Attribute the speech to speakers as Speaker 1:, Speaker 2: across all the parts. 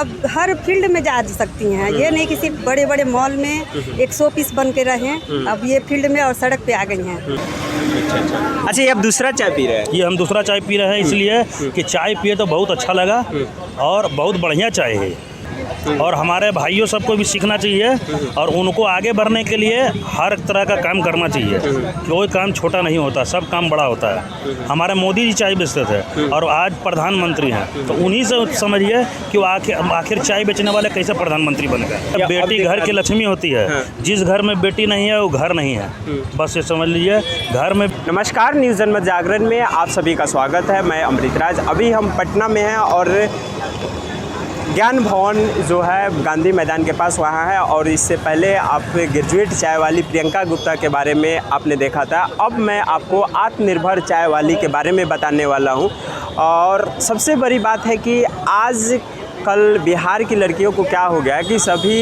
Speaker 1: अब हर फील्ड में जा सकती हैं। ये नहीं कि सिर्फ बड़े बड़े मॉल में एक 100 पीस बन के रहें, अब ये फील्ड में और सड़क पे आ गई हैं।
Speaker 2: अच्छा, ये अब दूसरा चाय पी रहे हैं?
Speaker 3: ये हम दूसरा चाय पी रहे हैं इसलिए कि चाय पिए तो बहुत अच्छा लगा और बहुत बढ़िया चाय है और हमारे भाइयों सबको भी सीखना चाहिए और उनको आगे बढ़ने के लिए हर तरह का काम करना चाहिए। कोई काम छोटा नहीं होता, सब काम बड़ा होता है। हमारे मोदी जी चाय बेचते थे और आज प्रधानमंत्री हैं, तो उन्हीं से समझिए कि वो आखिर चाय बेचने वाले कैसे प्रधानमंत्री बन गए। बेटी घर की लक्ष्मी होती है, जिस घर में बेटी नहीं है वो घर नहीं है, बस ये समझ लीजिए घर में।
Speaker 2: नमस्कार, न्यूज़ जनमत जागरण में आप सभी का स्वागत है। मैं अमृतराज। अभी हम पटना में हैं और ज्ञान भवन जो है गांधी मैदान के पास वहाँ है और इससे पहले आप ग्रेजुएट चाय वाली प्रियंका गुप्ता के बारे में आपने देखा था। अब मैं आपको आत्मनिर्भर चाय वाली के बारे में बताने वाला हूँ। और सबसे बड़ी बात है कि आज कल बिहार की लड़कियों को क्या हो गया कि सभी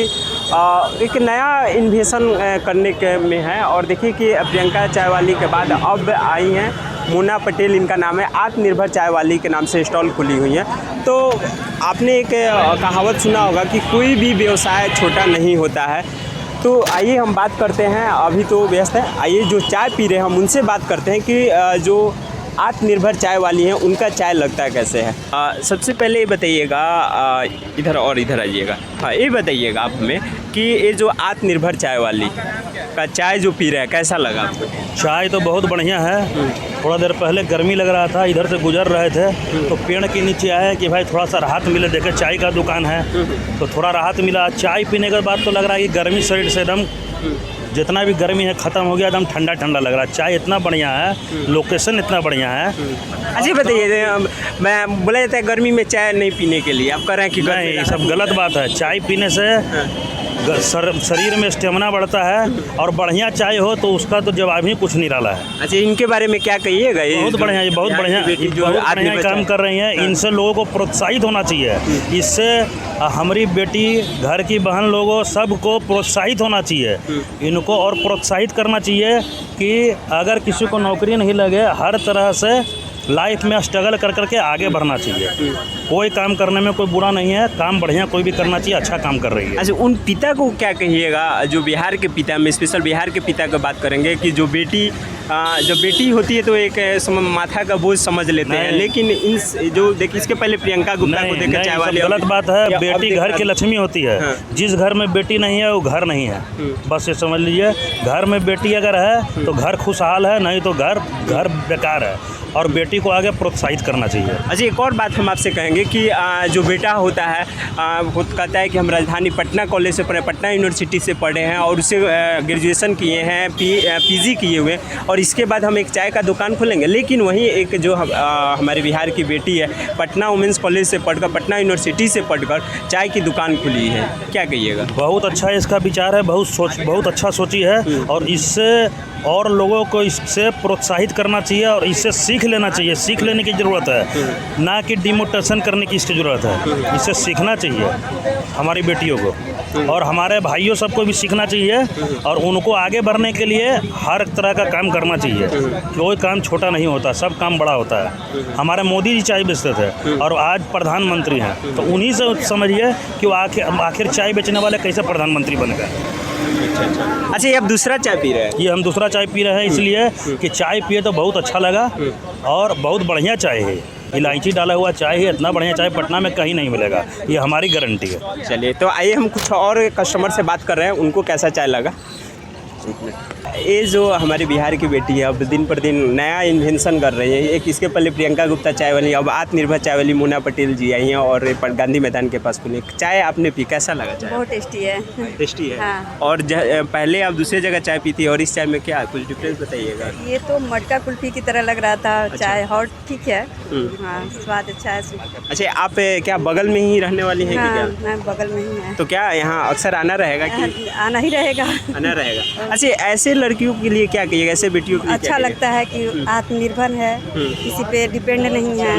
Speaker 2: एक नया इन्वेशन करने के में है। और देखिए कि प्रियंका चाय वाली के बाद अब आई हैं मोना पटेल, इनका नाम है। आत्मनिर्भर चाय वाली के नाम से स्टॉल खुली हुई है। तो आपने एक कहावत सुना होगा कि कोई भी व्यवसाय छोटा नहीं होता है। तो आइए हम बात करते हैं, अभी तो व्यस्त है, आइए जो चाय पी रहे हैं हम उनसे बात करते हैं कि जो आत्मनिर्भर चाय वाली हैं उनका चाय लगता है कैसे है। सबसे पहले ये बताइएगा, इधर और इधर आइएगा। हाँ, ये बताइएगा आप हमें कि ये जो आत्मनिर्भर चाय वाली का चाय जो पी रहे हैं कैसा लगा आपको?
Speaker 3: चाय तो बहुत बढ़िया है। थोड़ा देर पहले गर्मी लग रहा था, इधर से गुजर रहे थे तो पेड़ के नीचे आए कि भाई थोड़ा सा राहत मिले, देखे चाय का दुकान है तो थोड़ा राहत मिला। चाय पीने के बाद तो लग रहा है कि गर्मी शरीर से एकदम जितना भी गर्मी है ख़त्म हो गया, एकदम ठंडा ठंडा लग रहा है। चाय इतना बढ़िया है, लोकेशन इतना बढ़िया है।
Speaker 2: अच्छा बताइए, मैं बोला जाता है गर्मी में चाय नहीं पीने के लिए, आप कह रहे हैं कि
Speaker 3: नहीं, ये सब गलत बात है। चाय पीने से शरीर में स्टेमिना बढ़ता है और बढ़िया चाय हो तो उसका तो जवाब ही कुछ निराला है।
Speaker 2: अच्छा, इनके बारे में क्या कहिएगा? ये
Speaker 3: बहुत बढ़िया, ये बहुत बढ़िया काम कर रही हैं। इनसे लोगों को प्रोत्साहित होना चाहिए। इससे हमारी बेटी, घर की बहन लोगों सबको प्रोत्साहित होना चाहिए। इनको और प्रोत्साहित करना चाहिए कि अगर किसी को नौकरी नहीं लगे, हर तरह से लाइफ में स्ट्रगल कर करके आगे बढ़ना चाहिए। कोई काम करने में कोई बुरा नहीं है, काम बढ़िया कोई भी करना चाहिए। अच्छा काम कर रही है।
Speaker 2: अच्छा, उन पिता को क्या कहिएगा जो बिहार के पिता में, स्पेशल बिहार के पिता की बात करेंगे कि जो बेटी होती है तो एक माथा का बोझ समझ लेते हैं, लेकिन जो देखिए इसके पहले प्रियंका गुप्ता को देखकर चाय वाली,
Speaker 3: गलत बात है। बेटी घर की लक्ष्मी होती है। जिस घर में बेटी नहीं है वो घर नहीं है, बस ये समझ लीजिए। घर में बेटी अगर है तो घर खुशहाल है, नहीं तो घर बेकार है और बेटी को आगे प्रोत्साहित करना चाहिए।
Speaker 2: अच्छा, एक और बात हम आपसे कहेंगे कि जो बेटा होता है वो कहता है कि हम राजधानी पटना कॉलेज से पढ़े, पटना यूनिवर्सिटी से पढ़े हैं और उससे ग्रेजुएशन किए हैं, पीजी किए हुए, और इसके बाद हम एक चाय का दुकान खोलेंगे। लेकिन वहीं एक जो हमारे बिहार की बेटी है, पटना वुमेंस कॉलेज से पढ़कर, पटना यूनिवर्सिटी से पढ़कर चाय की दुकान खुली है, क्या कहिएगा?
Speaker 3: बहुत अच्छा इसका विचार है, बहुत अच्छा सोची है और इससे और लोगों को इससे प्रोत्साहित करना चाहिए और इससे सीख लेना चाहिए। सीख लेने की ज़रूरत है, ना कि डिमोटिवेशन करने की इसकी ज़रूरत है। इससे सीखना चाहिए हमारी बेटियों को और हमारे भाइयों सबको भी सीखना चाहिए और उनको आगे बढ़ने के लिए हर तरह का काम करना चाहिए। कोई काम छोटा नहीं होता, सब काम बड़ा होता है। हमारे मोदी जी चाय बेचते थे और आज प्रधानमंत्री हैं, तो उन्हीं से समझिए कि वो आखिर चाय बेचने वाले कैसे प्रधानमंत्री बन गए।
Speaker 2: अच्छा, ये अब दूसरा चाय पी रहे हैं?
Speaker 3: ये हम दूसरा चाय पी रहे हैं इसलिए कि चाय पिए तो बहुत अच्छा लगा और बहुत बढ़िया चाय है। इलायची डाला हुआ चाय है, इतना बढ़िया चाय पटना में कहीं नहीं मिलेगा, ये हमारी गारंटी है।
Speaker 2: चलिए, तो आइए हम कुछ और कस्टमर से बात कर रहे हैं, उनको कैसा चाय लगा। ये जो हमारी बिहार की बेटी है अब दिन पर दिन नया इन्वेंशन कर रही है। एक इसके पहले प्रियंका गुप्ता चाय वाली, अब आत्मनिर्भर चाय वाली मोना पटेल जी आई हैं और गांधी मैदान के पास खुले। चाय आपने पी, कैसा लगा चाय?
Speaker 1: बहुत टेस्टी है।
Speaker 2: टेस्टी है।
Speaker 1: हाँ।
Speaker 2: और पहले आप दूसरी जगह चाय पीती और इस चाय में क्या कुछ डिफरेंस बताइएगा?
Speaker 1: ये तो मटका कुल्फी की तरह लग रहा था। चाय हॉट ठीक है, हाँ, स्वाद अच्छा है।
Speaker 2: अच्छा, आप क्या बगल में ही रहने वाली हैं?
Speaker 1: हाँ,
Speaker 2: कि क्या
Speaker 1: बगल में ही है।
Speaker 2: तो क्या यहाँ अक्सर आना रहेगा कि
Speaker 1: आना ही रहेगा?
Speaker 2: आना रहेगा। अच्छा, ऐसे लड़कियों के लिए क्या कहिएगा, ऐसे बेटियों के लिए
Speaker 1: अच्छा लगता है कि आत्मनिर्भर है, किसी पे डिपेंड नहीं है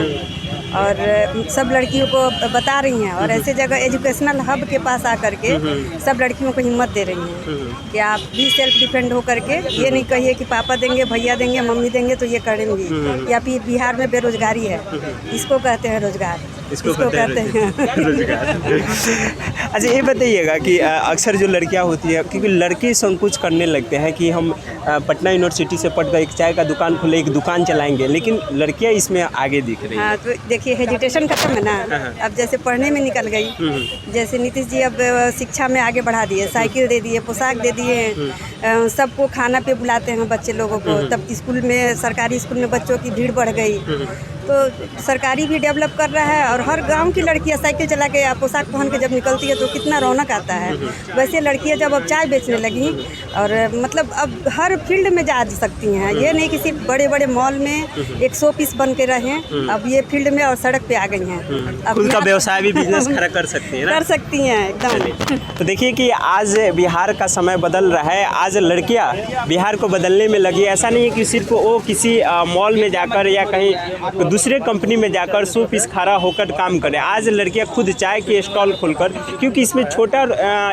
Speaker 1: और सब लड़कियों को बता रही हैं और ऐसे जगह एजुकेशनल हब के पास आकर के सब लड़कियों को हिम्मत दे रही हैं कि आप भी सेल्फ डिपेंड हो करके, ये नहीं कहिए कि पापा देंगे, भैया देंगे, मम्मी देंगे तो ये करेंगी। या फिर बिहार में बेरोजगारी है, इसको कहते हैं रोजगार।
Speaker 2: इसको
Speaker 1: कहते हैं
Speaker 2: रोजगार। अच्छा ये बताइएगा कि अक्सर जो लड़कियां होती है, क्योंकि लड़के संकोच करने लगते हैं कि हम पटना यूनिवर्सिटी से पढ़कर एक चाय का दुकान खोले, एक दुकान चलाएंगे, लेकिन लड़कियां इसमें आगे दिख रही हैं।
Speaker 1: हाँ, तो देखिए हेजिटेशन खत्म है ना। अब जैसे पढ़ने में निकल गई, जैसे नीतीश जी अब शिक्षा में आगे बढ़ा दिए, साइकिल दे दिए, पोशाक दे दिए, सबको खाना पे बुलाते हैं बच्चे लोगों को। तब स्कूल में, सरकारी स्कूल में बच्चों की भीड़ बढ़ गई, तो सरकारी भी डेवलप कर रहा है और हर गांव की लड़कियां साइकिल चला के या पोशाक पहन के जब निकलती है तो कितना रौनक आता है। वैसे लड़कियां जब अब चाय बेचने लगी और मतलब अब हर फील्ड में जा सकती हैं, ये नहीं कि सिर्फ बड़े बड़े मॉल में एक 100 पीस बन के रहें, अब ये फील्ड में और सड़क पे आ गई हैं। अब
Speaker 2: उनका व्यवसाय भी, बिजनेस खड़ा कर सकती है ना?
Speaker 1: कर सकती हैं एकदम।
Speaker 2: तो देखिए कि आज बिहार का समय बदल रहा है, आज लड़कियां बिहार को बदलने में लगी। ऐसा नहीं है कि सिर्फ वो किसी मॉल में जाकर या कहीं दूसरे कंपनी में जाकर 100 पीस खड़ा होकर काम करें। आज लड़कियां खुद चाय की स्टॉल खोलकर, क्योंकि इसमें छोटा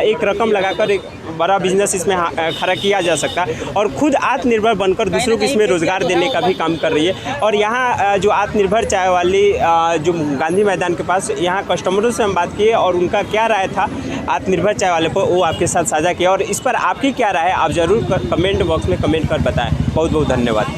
Speaker 2: एक रकम लगाकर एक बड़ा बिजनेस इसमें खड़ा किया जा सकता है, और खुद आत्मनिर्भर बनकर दूसरों को इसमें रोजगार देने का भी काम कर रही है। और यहाँ जो आत्मनिर्भर चाय वाली जो गांधी मैदान के पास, यहाँ कस्टमरों से हम बात किए और उनका क्या राय था आत्मनिर्भर चाय वाले पर, वो आपके साथ साझा किया। और इस पर आपकी क्या राय है आप ज़रूर कमेंट बॉक्स में कमेंट कर बताएं। बहुत बहुत धन्यवाद।